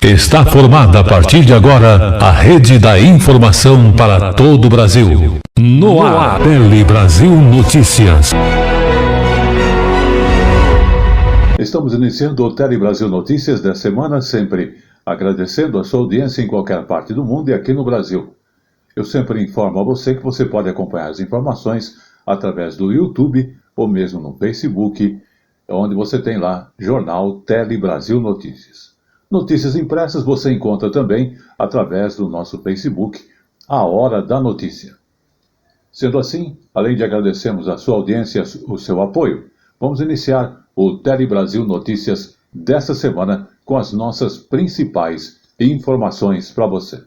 Está formada a partir de agora a Rede da Informação para todo o Brasil. No ar, Tele Brasil Notícias. Estamos iniciando o Tele Brasil Notícias da semana, sempre agradecendo a sua audiência em qualquer parte do mundo e aqui no Brasil. Eu sempre informo a você que você pode acompanhar as informações através do YouTube ou mesmo no Facebook, onde você tem lá Jornal Tele Brasil Notícias. Notícias impressas você encontra também através do nosso Facebook, A Hora da Notícia. Sendo assim, além de agradecermos a sua audiência e o seu apoio, vamos iniciar o Tele Brasil Notícias desta semana com as nossas principais informações para você.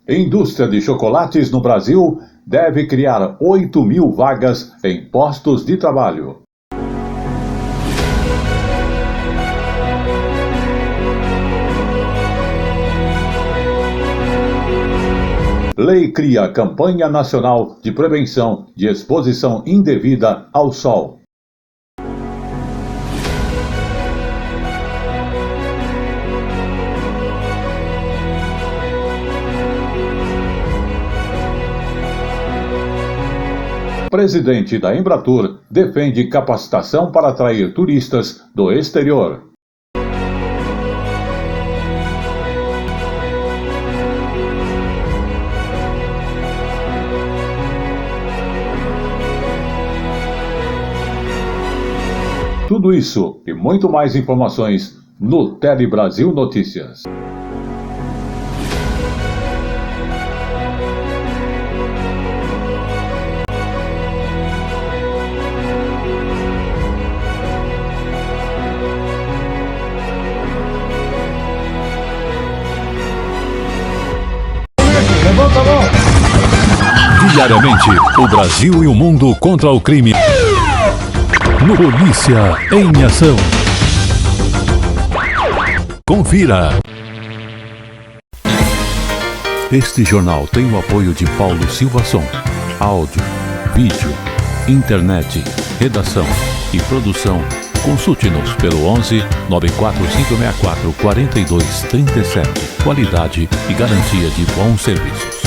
Indústria de chocolates no Brasil deve criar 8.000 vagas em postos de trabalho. Lei cria campanha nacional de prevenção de exposição indevida ao sol. Presidente da Embratur defende capacitação para atrair turistas do exterior. Tudo isso e muito mais informações no Tele Brasil Notícias. Levanta a mão! Diariamente, o Brasil e o mundo contra o crime. No Polícia em Ação. Confira. Este jornal tem o apoio de Paulo Silva Som. Áudio, vídeo, internet, redação e produção. Consulte-nos pelo 11 94564 4237. Qualidade e garantia de bons serviços.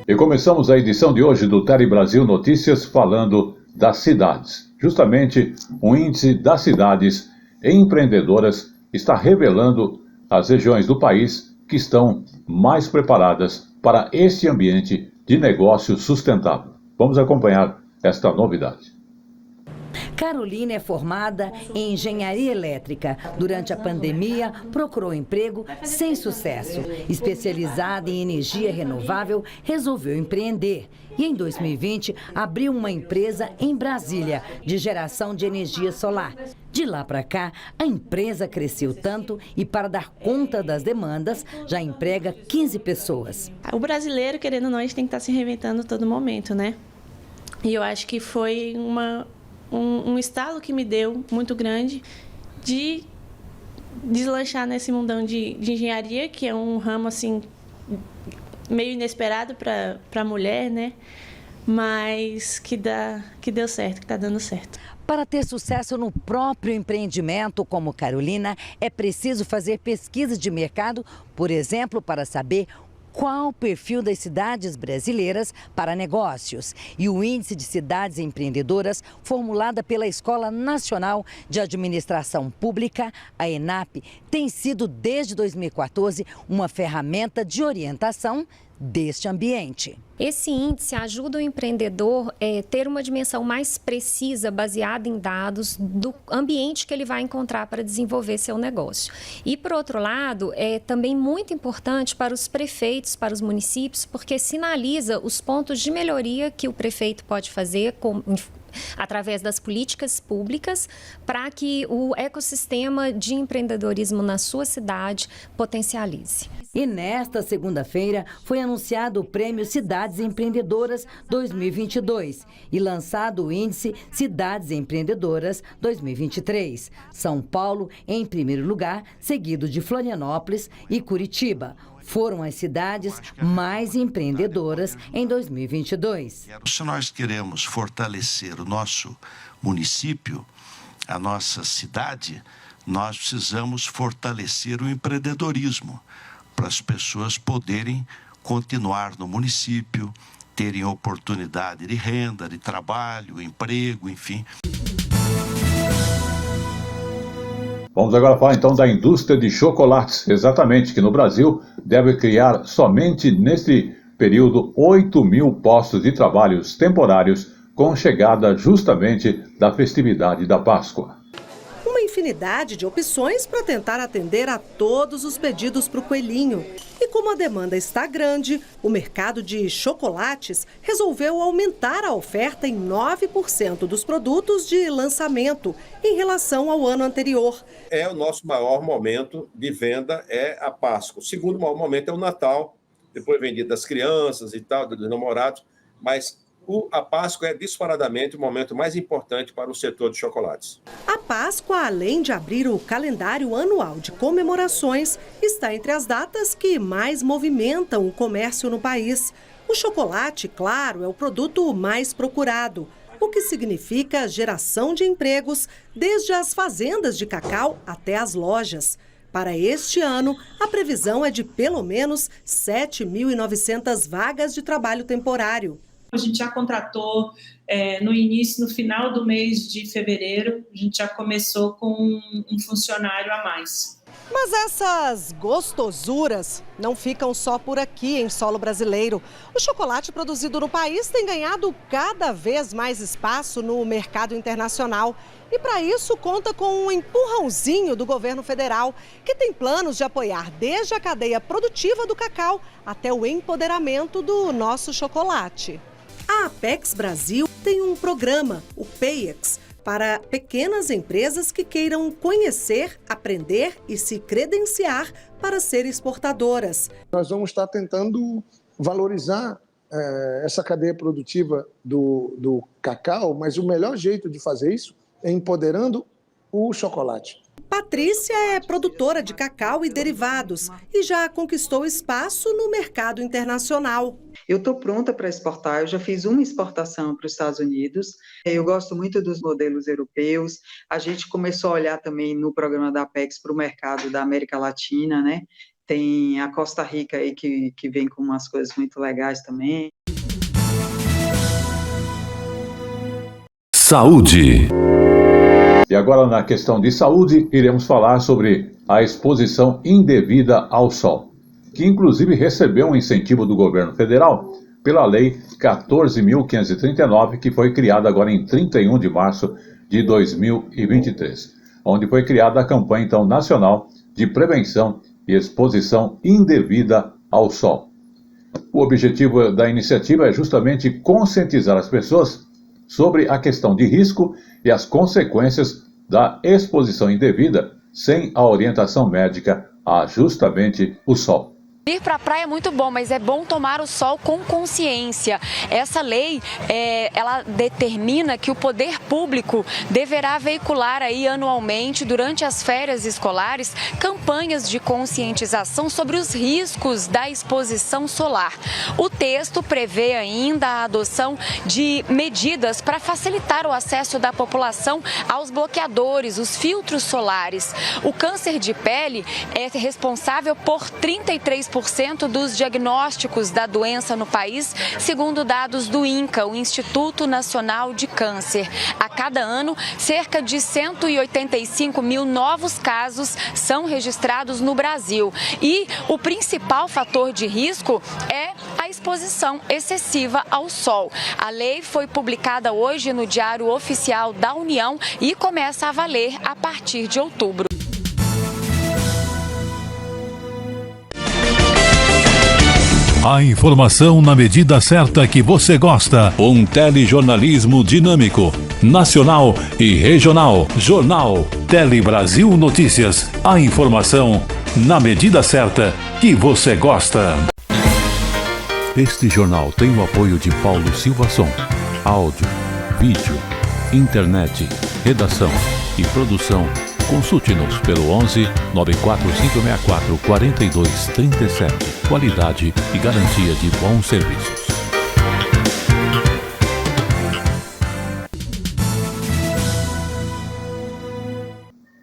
E começamos a edição de hoje do Tele Brasil Notícias falando das cidades. Justamente, o índice das cidades empreendedoras está revelando as regiões do país que estão mais preparadas para este ambiente de negócio sustentável. Vamos acompanhar esta novidade. Carolina é formada em engenharia elétrica. Durante a pandemia, procurou emprego sem sucesso. Especializada em energia renovável, resolveu empreender. E em 2020, abriu uma empresa em Brasília de geração de energia solar. De lá para cá, a empresa cresceu tanto e, para dar conta das demandas, já emprega 15 pessoas. O brasileiro, querendo ou não, a gente tem que estar se reinventando a todo momento, né? E eu acho que foi um estalo que me deu muito grande de deslanchar nesse mundão de engenharia, que é um ramo assim meio inesperado para a mulher, né? Mas que deu certo, que está dando certo. Para ter sucesso no próprio empreendimento, como Carolina, é preciso fazer pesquisa de mercado, por exemplo, para saber qual o perfil das cidades brasileiras para negócios. E o Índice de Cidades Empreendedoras, formulada pela Escola Nacional de Administração Pública, a ENAP, tem sido desde 2014 uma ferramenta de orientação deste ambiente. Esse índice ajuda o empreendedor a ter uma dimensão mais precisa, baseada em dados do ambiente que ele vai encontrar para desenvolver seu negócio. E, por outro lado, é também muito importante para os prefeitos, para os municípios, porque sinaliza os pontos de melhoria que o prefeito pode fazer através das políticas públicas para que o ecossistema de empreendedorismo na sua cidade potencialize. E nesta segunda-feira foi anunciado o Prêmio Cidades Empreendedoras 2022 e lançado o Índice Cidades Empreendedoras 2023. São Paulo em primeiro lugar, seguido de Florianópolis e Curitiba. Foram as cidades mais empreendedoras em 2022. Se nós queremos fortalecer o nosso município, a nossa cidade, nós precisamos fortalecer o empreendedorismo para as pessoas poderem continuar no município, terem oportunidade de renda, de trabalho, emprego, enfim. Vamos agora falar então da indústria de chocolates, exatamente, que no Brasil deve criar somente neste período 8.000 postos de trabalhos temporários com chegada justamente da festividade da Páscoa. Uma infinidade de opções para tentar atender a todos os pedidos para o coelhinho. E como a demanda está grande, o mercado de chocolates resolveu aumentar a oferta em 9% dos produtos de lançamento em relação ao ano anterior. É o nosso maior momento de venda, é a Páscoa. O segundo maior momento é o Natal, depois vem Dia das Crianças e tal, dos namorados, mas a Páscoa é disparadamente o momento mais importante para o setor de chocolates. A Páscoa, além de abrir o calendário anual de comemorações, está entre as datas que mais movimentam o comércio no país. O chocolate, claro, é o produto mais procurado, o que significa geração de empregos desde as fazendas de cacau até as lojas. Para este ano, a previsão é de pelo menos 7.900 vagas de trabalho temporário. A gente já contratou no final do mês de fevereiro, a gente já começou com um funcionário a mais. Mas essas gostosuras não ficam só por aqui em solo brasileiro. O chocolate produzido no país tem ganhado cada vez mais espaço no mercado internacional. E para isso conta com um empurrãozinho do governo federal, que tem planos de apoiar desde a cadeia produtiva do cacau até o empoderamento do nosso chocolate. A Apex Brasil tem um programa, o PAYEX, para pequenas empresas que queiram conhecer, aprender e se credenciar para ser exportadoras. Nós vamos estar tentando valorizar essa cadeia produtiva do cacau, mas o melhor jeito de fazer isso é empoderando o chocolate. Patrícia é produtora de cacau e derivados e já conquistou espaço no mercado internacional. Eu estou pronta para exportar, eu já fiz uma exportação para os Estados Unidos. Eu gosto muito dos modelos europeus. A gente começou a olhar também no programa da Apex para o mercado da América Latina, né? Tem a Costa Rica aí que vem com umas coisas muito legais também. Saúde. E agora, na questão de saúde, iremos falar sobre a exposição indevida ao sol, que inclusive recebeu um incentivo do governo federal pela Lei 14.539, que foi criada agora em 31 de março de 2023, onde foi criada a campanha então, nacional de prevenção e exposição indevida ao sol. O objetivo da iniciativa é justamente conscientizar as pessoas sobre a questão de risco e as consequências da exposição indevida sem a orientação médica a justamente o sol. Ir para a praia é muito bom, mas é bom tomar o sol com consciência. Essa lei, ela determina que o poder público deverá veicular aí anualmente, durante as férias escolares, campanhas de conscientização sobre os riscos da exposição solar. O texto prevê ainda a adoção de medidas para facilitar o acesso da população aos bloqueadores, os filtros solares. O câncer de pele é responsável por 33% dos diagnósticos da doença no país, segundo dados do INCA, o Instituto Nacional de Câncer. A cada ano, cerca de 185 mil novos casos são registrados no Brasil. E o principal fator de risco é a exposição excessiva ao sol. A lei foi publicada hoje no Diário Oficial da União e começa a valer a partir de outubro. A informação na medida certa que você gosta. Um telejornalismo dinâmico, nacional e regional. Jornal Tele Brasil Notícias. A informação na medida certa que você gosta. Este jornal tem o apoio de Paulo Silvason. Áudio, vídeo, internet, redação e produção. Consulte-nos pelo 11 94564 4237. Qualidade e garantia de bons serviços.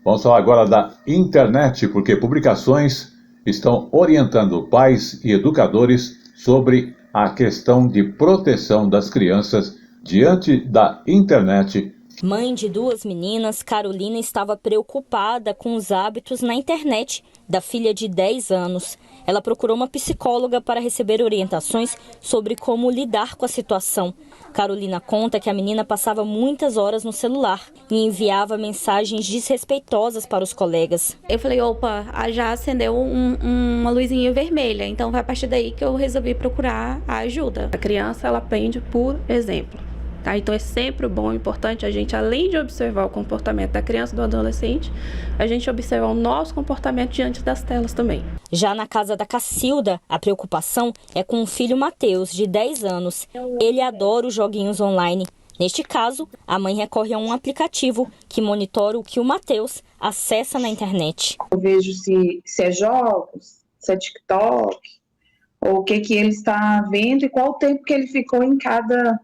Vamos falar agora da internet, porque publicações estão orientando pais e educadores sobre a questão de proteção das crianças diante da internet. Mãe de 2 meninas, Carolina estava preocupada com os hábitos na internet da filha de 10 anos. Ela procurou uma psicóloga para receber orientações sobre como lidar com a situação. Carolina conta que a menina passava muitas horas no celular e enviava mensagens desrespeitosas para os colegas. Eu falei, opa, já acendeu uma luzinha vermelha, então foi a partir daí que eu resolvi procurar a ajuda. A criança, ela aprende por exemplo. Tá? Então é sempre bom, importante a gente, além de observar o comportamento da criança e do adolescente, a gente observar o nosso comportamento diante das telas também. Já na casa da Cacilda, a preocupação é com o filho Matheus, de 10 anos. Ele adora os joguinhos online. Neste caso, a mãe recorre a um aplicativo que monitora o que o Matheus acessa na internet. Eu vejo se é jogos, se é TikTok, ou o que ele está vendo e qual o tempo que ele ficou em cada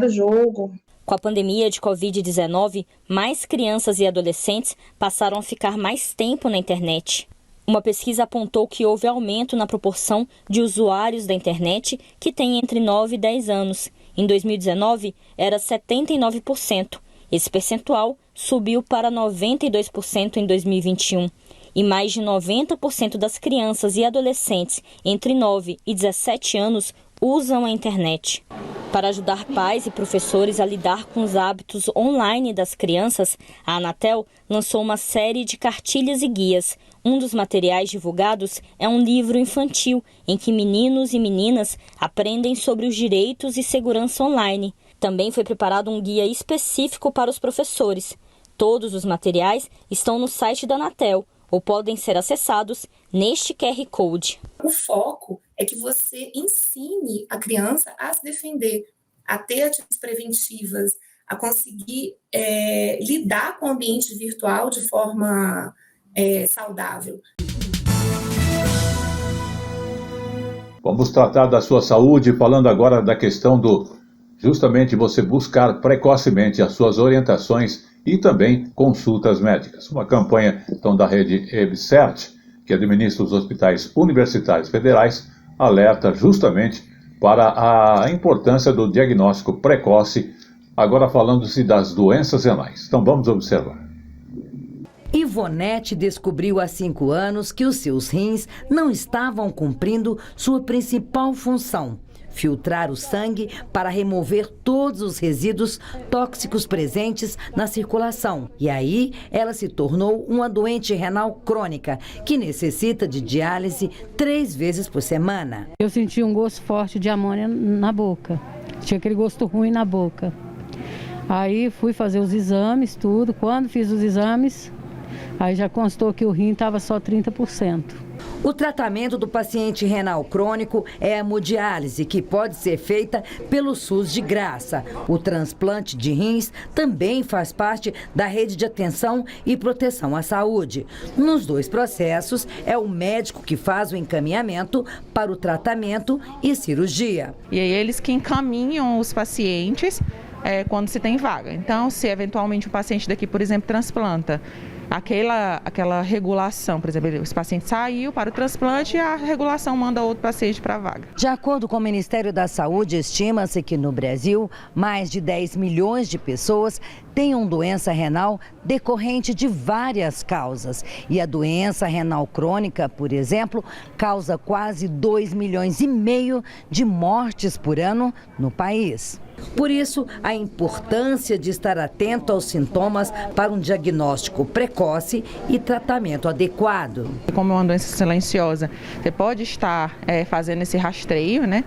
jogo. Com a pandemia de Covid-19, mais crianças e adolescentes passaram a ficar mais tempo na internet. Uma pesquisa apontou que houve aumento na proporção de usuários da internet que têm entre 9 e 10 anos. Em 2019, era 79%. Esse percentual subiu para 92% em 2021. E mais de 90% das crianças e adolescentes entre 9 e 17 anos usam a internet. Para ajudar pais e professores a lidar com os hábitos online das crianças, a Anatel lançou uma série de cartilhas e guias. Um dos materiais divulgados é um livro infantil, em que meninos e meninas aprendem sobre os direitos e segurança online. Também foi preparado um guia específico para os professores. Todos os materiais estão no site da Anatel ou podem ser acessados neste QR Code. O foco é que você ensine a criança a se defender, a ter atitudes preventivas, a conseguir lidar com o ambiente virtual de forma saudável. Vamos tratar da sua saúde, falando agora da questão justamente você buscar precocemente as suas orientações e também consultas médicas. Uma campanha, então, da rede EBSERT, que administra os hospitais universitários federais, alerta justamente para a importância do diagnóstico precoce, agora falando-se das doenças renais. Então vamos observar. Ivonete descobriu há 5 anos que os seus rins não estavam cumprindo sua principal função: filtrar o sangue para remover todos os resíduos tóxicos presentes na circulação. E aí, ela se tornou uma doente renal crônica, que necessita de diálise 3 vezes por semana. Eu senti um gosto forte de amônia na boca. Tinha aquele gosto ruim na boca. Aí fui fazer os exames, tudo. Quando fiz os exames, aí já constou que o rim estava só 30%. O tratamento do paciente renal crônico é a hemodiálise, que pode ser feita pelo SUS de graça. O transplante de rins também faz parte da rede de atenção e proteção à saúde. Nos 2 processos, é o médico que faz o encaminhamento para o tratamento e cirurgia. E aí eles que encaminham os pacientes quando se tem vaga. Então, se eventualmente o paciente daqui, por exemplo, transplanta, aquela regulação, por exemplo, esse paciente saiu para o transplante e a regulação manda outro paciente para a vaga. De acordo com o Ministério da Saúde, estima-se que no Brasil, mais de 10 milhões de pessoas tenham doença renal decorrente de várias causas. E a doença renal crônica, por exemplo, causa quase 2,5 milhões de mortes por ano no país. Por isso, a importância de estar atento aos sintomas para um diagnóstico precoce e tratamento adequado. Como é uma doença silenciosa, você pode estar fazendo esse rastreio, né?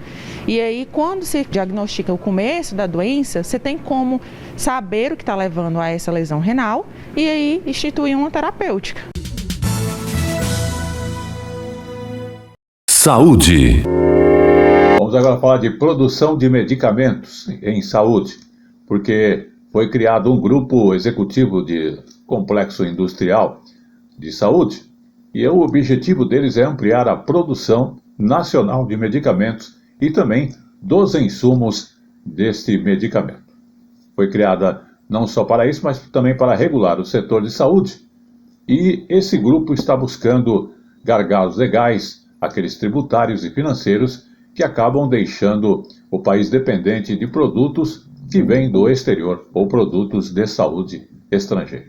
E aí, quando se diagnostica o começo da doença, você tem como saber o que está levando a essa lesão renal e aí instituir uma terapêutica. Saúde. Vamos agora falar de produção de medicamentos em saúde, porque foi criado um grupo executivo de complexo industrial de saúde e o objetivo deles é ampliar a produção nacional de medicamentos e também dos insumos deste medicamento. Foi criada não só para isso, mas também para regular o setor de saúde. E esse grupo está buscando gargalos legais, aqueles tributários e financeiros que acabam deixando o país dependente de produtos que vêm do exterior ou produtos de saúde estrangeiro.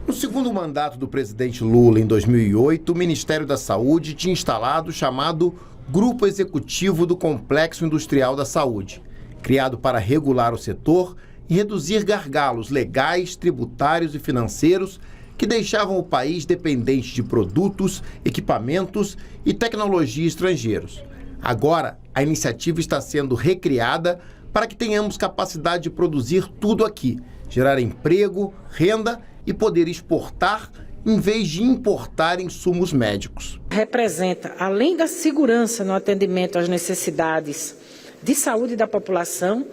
No segundo mandato do presidente Lula, em 2008, o Ministério da Saúde tinha instalado o chamado Grupo Executivo do Complexo Industrial da Saúde, criado para regular o setor e reduzir gargalos legais, tributários e financeiros que deixavam o país dependente de produtos, equipamentos e tecnologia estrangeiros. Agora, a iniciativa está sendo recriada para que tenhamos capacidade de produzir tudo aqui, gerar emprego, renda e poder exportar em vez de importar insumos médicos. Representa, além da segurança no atendimento às necessidades de saúde da população,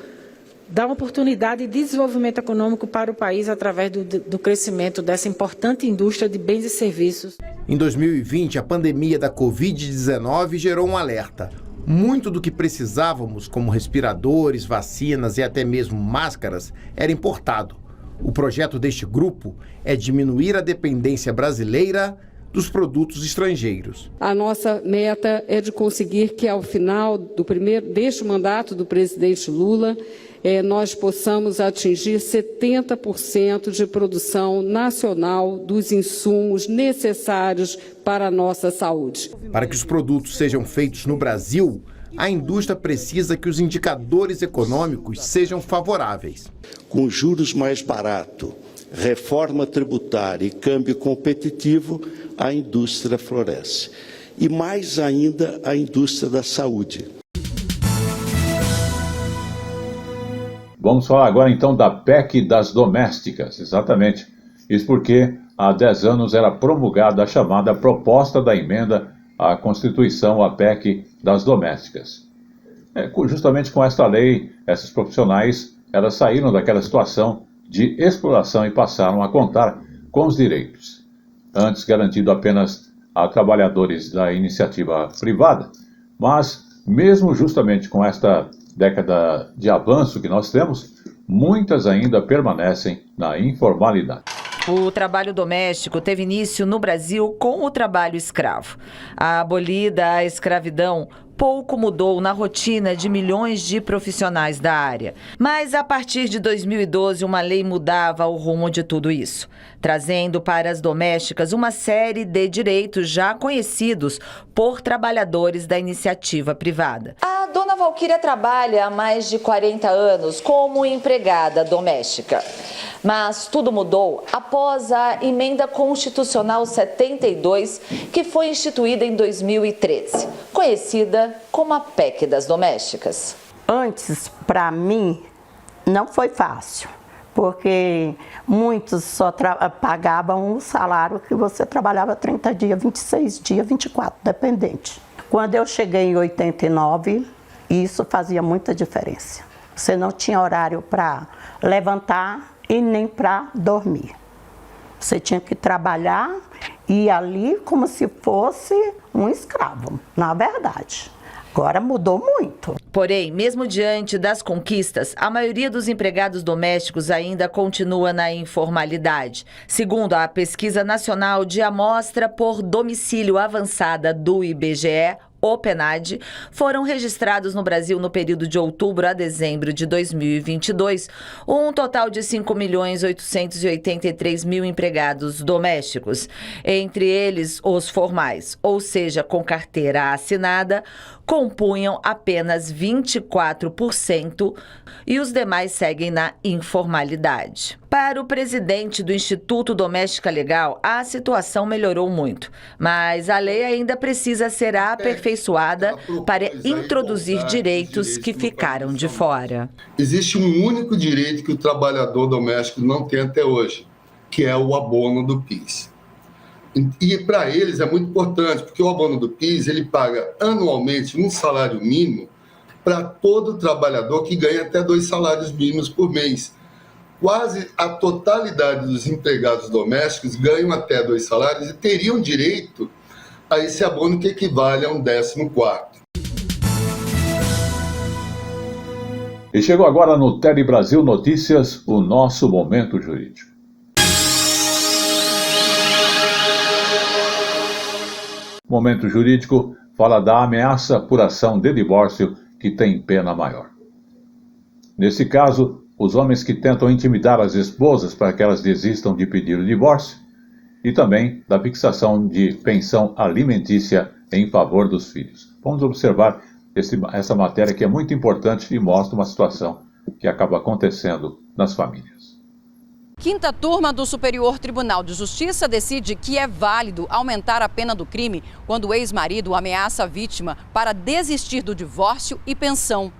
dá uma oportunidade de desenvolvimento econômico para o país através do crescimento dessa importante indústria de bens e serviços. Em 2020, a pandemia da Covid-19 gerou um alerta. Muito do que precisávamos, como respiradores, vacinas e até mesmo máscaras, era importado. O projeto deste grupo é diminuir a dependência brasileira dos produtos estrangeiros. A nossa meta é de conseguir que, ao final deste mandato do presidente Lula, nós possamos atingir 70% de produção nacional dos insumos necessários para a nossa saúde. Para que os produtos sejam feitos no Brasil, a indústria precisa que os indicadores econômicos sejam favoráveis. Com juros mais baratos, reforma tributária e câmbio competitivo, a indústria floresce. E mais ainda a indústria da saúde. Vamos falar agora então da PEC das domésticas, exatamente. Isso porque há 10 anos era promulgada a chamada proposta da emenda à Constituição, a PEC das domésticas. Justamente com esta lei, esses profissionais elas saíram daquela situação de exploração e passaram a contar com os direitos, antes garantido apenas a trabalhadores da iniciativa privada. Mas, mesmo justamente com esta década de avanço que nós temos, muitas ainda permanecem na informalidade. O trabalho doméstico teve início no Brasil com o trabalho escravo. A abolida a escravidão pouco mudou na rotina de milhões de profissionais da área. Mas a partir de 2012, uma lei mudava o rumo de tudo isso, trazendo para as domésticas uma série de direitos já conhecidos por trabalhadores da iniciativa privada. A dona Valquíria trabalha há mais de 40 anos como empregada doméstica. Mas tudo mudou após a Emenda Constitucional 72, que foi instituída em 2013, conhecida como a PEC das domésticas. Antes, para mim, não foi fácil, porque muitos só pagavam o salário que você trabalhava 30 dias, 26 dias, 24, dependente. Quando eu cheguei em 89, isso fazia muita diferença. Você não tinha horário para levantar e nem para dormir. Você tinha que trabalhar e ir ali como se fosse um escravo, na verdade. Agora mudou muito. Porém, mesmo diante das conquistas, a maioria dos empregados domésticos ainda continua na informalidade. Segundo a Pesquisa Nacional de Amostra por Domicílio Avançada do IBGE, o PNAD, foram registrados no Brasil no período de outubro a dezembro de 2022, um total de 5.883.000 empregados domésticos. Entre eles, os formais, ou seja, com carteira assinada, compunham apenas 24% e os demais seguem na informalidade. Para o presidente do Instituto Doméstica Legal, a situação melhorou muito, mas a lei ainda precisa ser aperfeiçoada para introduzir direitos que ficaram de fora. Existe um único direito que o trabalhador doméstico não tem até hoje, que é o abono do PIS. E para eles é muito importante, porque o abono do PIS, ele paga anualmente um salário mínimo para todo trabalhador que ganha até 2 salários mínimos por mês. Quase a totalidade dos empregados domésticos ganham até 2 salários e teriam direito a esse abono que equivale a um 14º. E chegou agora no Tele Brasil Notícias, o nosso Momento Jurídico. Momento Jurídico fala da ameaça por ação de divórcio que tem pena maior. Nesse caso, os homens que tentam intimidar as esposas para que elas desistam de pedir o divórcio e também da fixação de pensão alimentícia em favor dos filhos. Vamos observar essa matéria que é muito importante e mostra uma situação que acaba acontecendo nas famílias. Quinta turma do Superior Tribunal de Justiça decide que é válido aumentar a pena do crime quando o ex-marido ameaça a vítima para desistir do divórcio e pensão.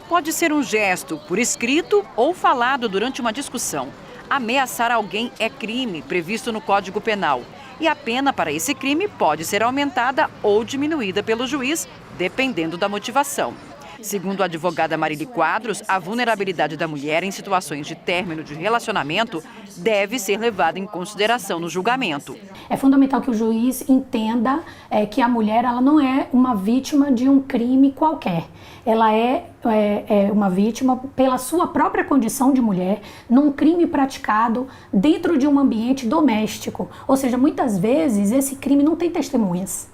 Pode ser um gesto, por escrito ou falado durante uma discussão. Ameaçar alguém é crime previsto no Código Penal. E a pena para esse crime pode ser aumentada ou diminuída pelo juiz, dependendo da motivação. Segundo a advogada Marili Quadros, a vulnerabilidade da mulher em situações de término de relacionamento deve ser levada em consideração no julgamento. É fundamental que o juiz entenda que a mulher ela não é uma vítima de um crime qualquer. Ela é uma vítima pela sua própria condição de mulher num crime praticado dentro de um ambiente doméstico. Ou seja, muitas vezes esse crime não tem testemunhas.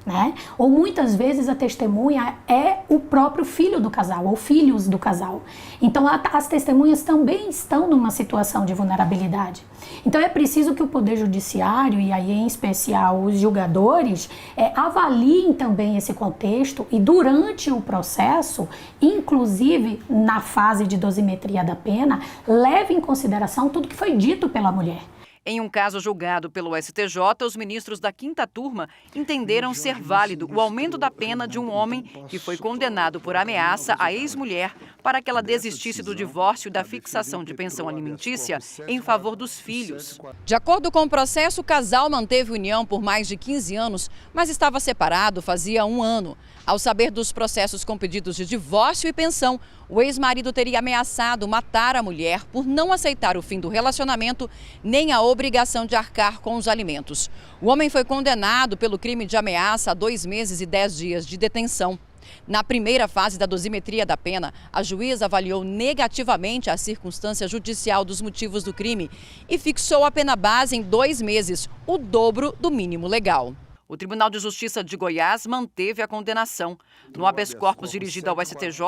Né? Ou muitas vezes a testemunha é o próprio filho do casal ou filhos do casal. Então as testemunhas também estão numa situação de vulnerabilidade. Então é preciso que o Poder Judiciário, e aí em especial os julgadores, avaliem também esse contexto e durante o processo, inclusive na fase de dosimetria da pena, leve em consideração tudo que foi dito pela mulher. Em um caso julgado pelo STJ, os ministros da quinta turma entenderam ser válido o aumento da pena de um homem que foi condenado por ameaça à ex-mulher para que ela desistisse do divórcio e da fixação de pensão alimentícia em favor dos filhos. De acordo com o processo, o casal manteve união por mais de 15 anos, mas estava separado fazia 1 ano. Ao saber dos processos com pedidos de divórcio e pensão, o ex-marido teria ameaçado matar a mulher por não aceitar o fim do relacionamento nem a obrigação de arcar com os alimentos. O homem foi condenado pelo crime de ameaça a 2 meses e 10 dias de detenção. Na primeira fase da dosimetria da pena, a juíza avaliou negativamente a circunstância judicial dos motivos do crime e fixou a pena base em 2 meses, o dobro do mínimo legal. O Tribunal de Justiça de Goiás manteve a condenação. No habeas corpus dirigido ao STJ,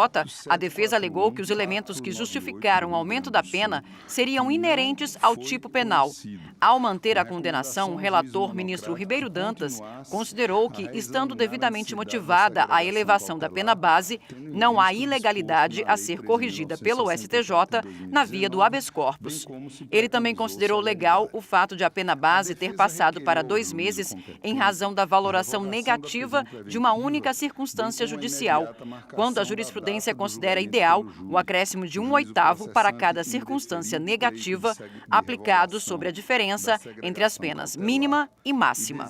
a defesa alegou que os elementos que justificaram o aumento da pena seriam inerentes ao tipo penal. Ao manter a condenação, o relator, ministro Ribeiro Dantas, considerou que, estando devidamente motivada a elevação da pena base, não há ilegalidade a ser corrigida pelo STJ na via do habeas corpus. Ele também considerou legal o fato de a pena base ter passado para 2 meses em razão da valoração negativa de uma única circunstância judicial, quando a jurisprudência considera ideal o acréscimo de 1/8 para cada circunstância negativa aplicado sobre a diferença entre as penas mínima e máxima.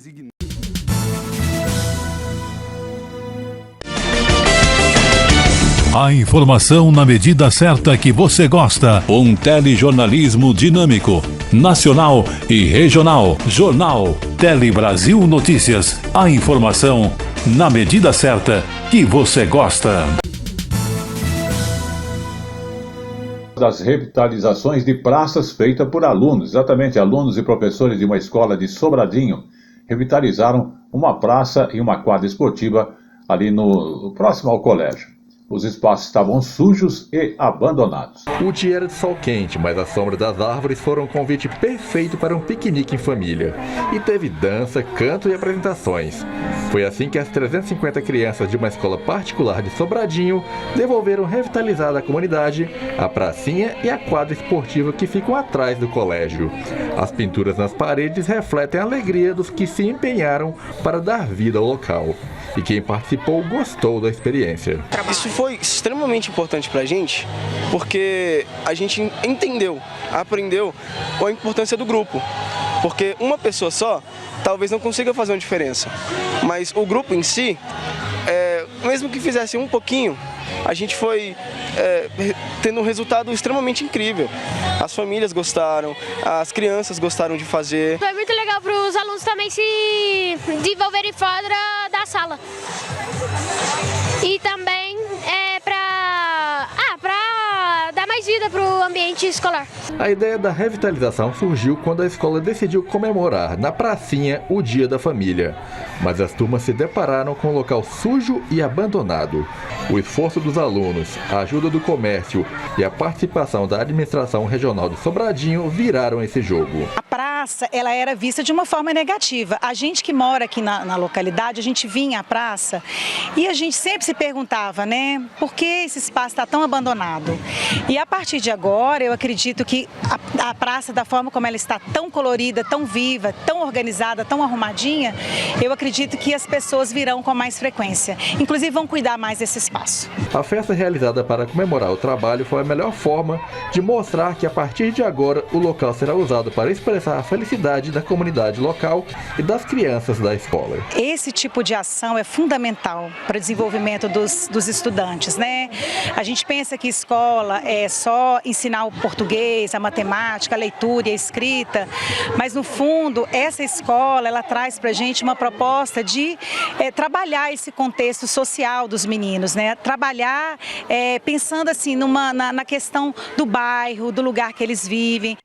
A informação na medida certa que você gosta. Um telejornalismo dinâmico, nacional e regional. Jornal Tele Brasil Notícias. A informação na medida certa que você gosta. Das revitalizações de praças feitas por alunos, exatamente alunos e professores de uma escola de Sobradinho, revitalizaram uma praça e uma quadra esportiva ali próximo ao colégio. Os espaços estavam sujos e abandonados. O dia era de sol quente, mas a sombra das árvores foram um convite perfeito para um piquenique em família. E teve dança, canto e apresentações. Foi assim que as 350 crianças de uma escola particular de Sobradinho devolveram revitalizada à comunidade a pracinha e a quadra esportiva que ficam atrás do colégio. As pinturas nas paredes refletem a alegria dos que se empenharam para dar vida ao local. E quem participou gostou da experiência. Isso foi extremamente importante pra gente, porque a gente entendeu, aprendeu a importância do grupo. Porque uma pessoa só talvez não consiga fazer uma diferença. Mas o grupo em si, mesmo que fizesse um pouquinho, a gente foi tendo um resultado extremamente incrível. As famílias gostaram, as crianças gostaram de fazer. Foi muito legal para os alunos também se desenvolverem fora da sala. E também para dar mais vida para o ambiente escolar. A ideia da revitalização surgiu quando a escola decidiu comemorar na pracinha o Dia da Família. Mas as turmas se depararam com um local sujo e abandonado. O esforço dos alunos, a ajuda do comércio e a participação da administração regional de Sobradinho viraram esse jogo. A praça, ela era vista de uma forma negativa. A gente que mora aqui na localidade, a gente vinha à praça e a gente sempre se perguntava, né, por que esse espaço está tão abandonado? E a partir de agora, eu acredito que a praça, da forma como ela está tão colorida, tão viva, tão organizada, tão arrumadinha, eu acredito que as pessoas virão com mais frequência. Inclusive vão cuidar mais desse espaço. A festa realizada para comemorar o trabalho foi a melhor forma de mostrar que a partir de agora o local será usado para expressar a felicidade da comunidade local e das crianças da escola. Esse tipo de ação é fundamental para o desenvolvimento dos estudantes, né? A gente pensa que escola é só ensinar o português, a matemática, a leitura e a escrita, mas no fundo essa escola ela traz para a gente uma proposta de trabalhar esse contexto social dos meninos, né? Trabalhar pensando assim na questão do bairro, do lugar que eles vivem.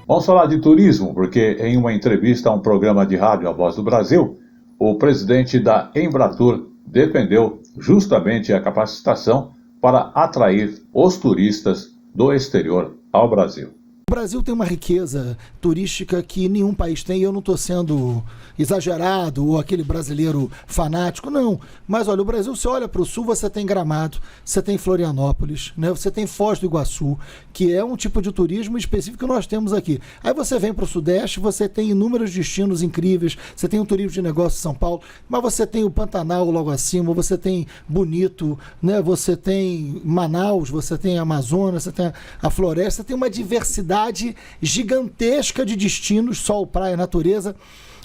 Vamos falar de turismo, porque em uma entrevista a um programa de rádio, A Voz do Brasil, o presidente da Embratur defendeu justamente a capacitação para atrair os turistas do exterior ao Brasil. O Brasil tem uma riqueza turística que nenhum país tem, e eu não estou sendo exagerado ou aquele brasileiro fanático, não. Mas olha, o Brasil, você olha para o sul, você tem Gramado, você tem Florianópolis, né? Você tem Foz do Iguaçu, que é um tipo de turismo específico que nós temos aqui. Aí você vem para o Sudeste, você tem inúmeros destinos incríveis, você tem o turismo de negócio em São Paulo, mas você tem o Pantanal logo acima, você tem Bonito, né? Você tem Manaus, você tem Amazonas, você tem a floresta, você tem uma diversidade gigantesca de destinos, sol, praia, natureza.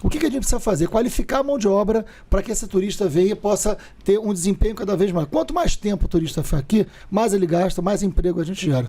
O que a gente precisa fazer? Qualificar a mão de obra para que esse turista venha e possa ter um desempenho cada vez maior. Quanto mais tempo o turista for aqui, mais ele gasta, mais emprego a gente gera.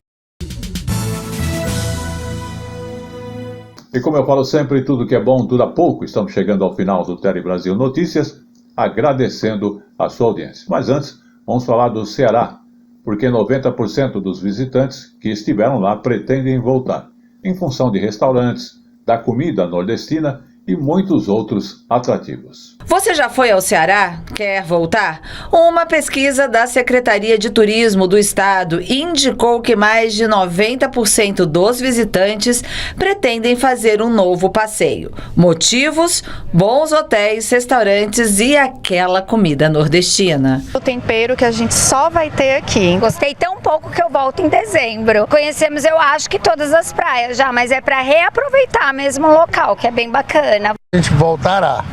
E como eu falo sempre, tudo que é bom dura pouco. Estamos chegando ao final do Tele Brasil Notícias, agradecendo a sua audiência. Mas antes, vamos falar do Ceará, porque 90% dos visitantes que estiveram lá pretendem voltar, em função de restaurantes, da comida nordestina e muitos outros atrativos. Você já foi ao Ceará? Quer voltar? Uma pesquisa da Secretaria de Turismo do Estado indicou que mais de 90% dos visitantes pretendem fazer um novo passeio. Motivos? Bons hotéis, restaurantes e aquela comida nordestina. O tempero que a gente só vai ter aqui. Gostei tão pouco que eu volto em dezembro. Conhecemos, eu acho que todas as praias já, mas é para reaproveitar mesmo o local, que é bem bacana. A gente voltará.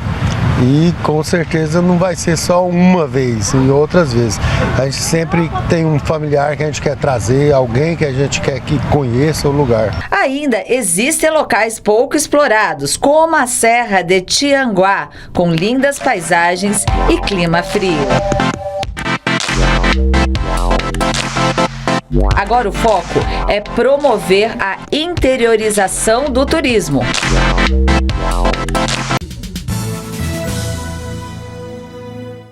E com certeza não vai ser só uma vez, e outras vezes. A gente sempre tem um familiar que a gente quer trazer, alguém que a gente quer que conheça o lugar. Ainda existem locais pouco explorados, como a Serra de Tianguá, com lindas paisagens e clima frio. Agora o foco é promover a interiorização do turismo.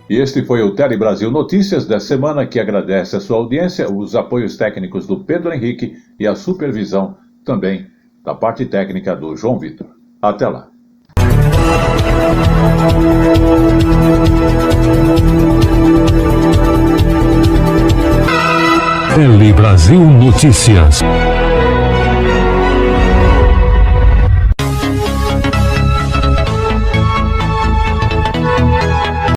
E este foi o Tele Brasil Notícias desta semana, que agradece a sua audiência, os apoios técnicos do Pedro Henrique e a supervisão também da parte técnica do João Vitor. Até lá. Tele Brasil Notícias.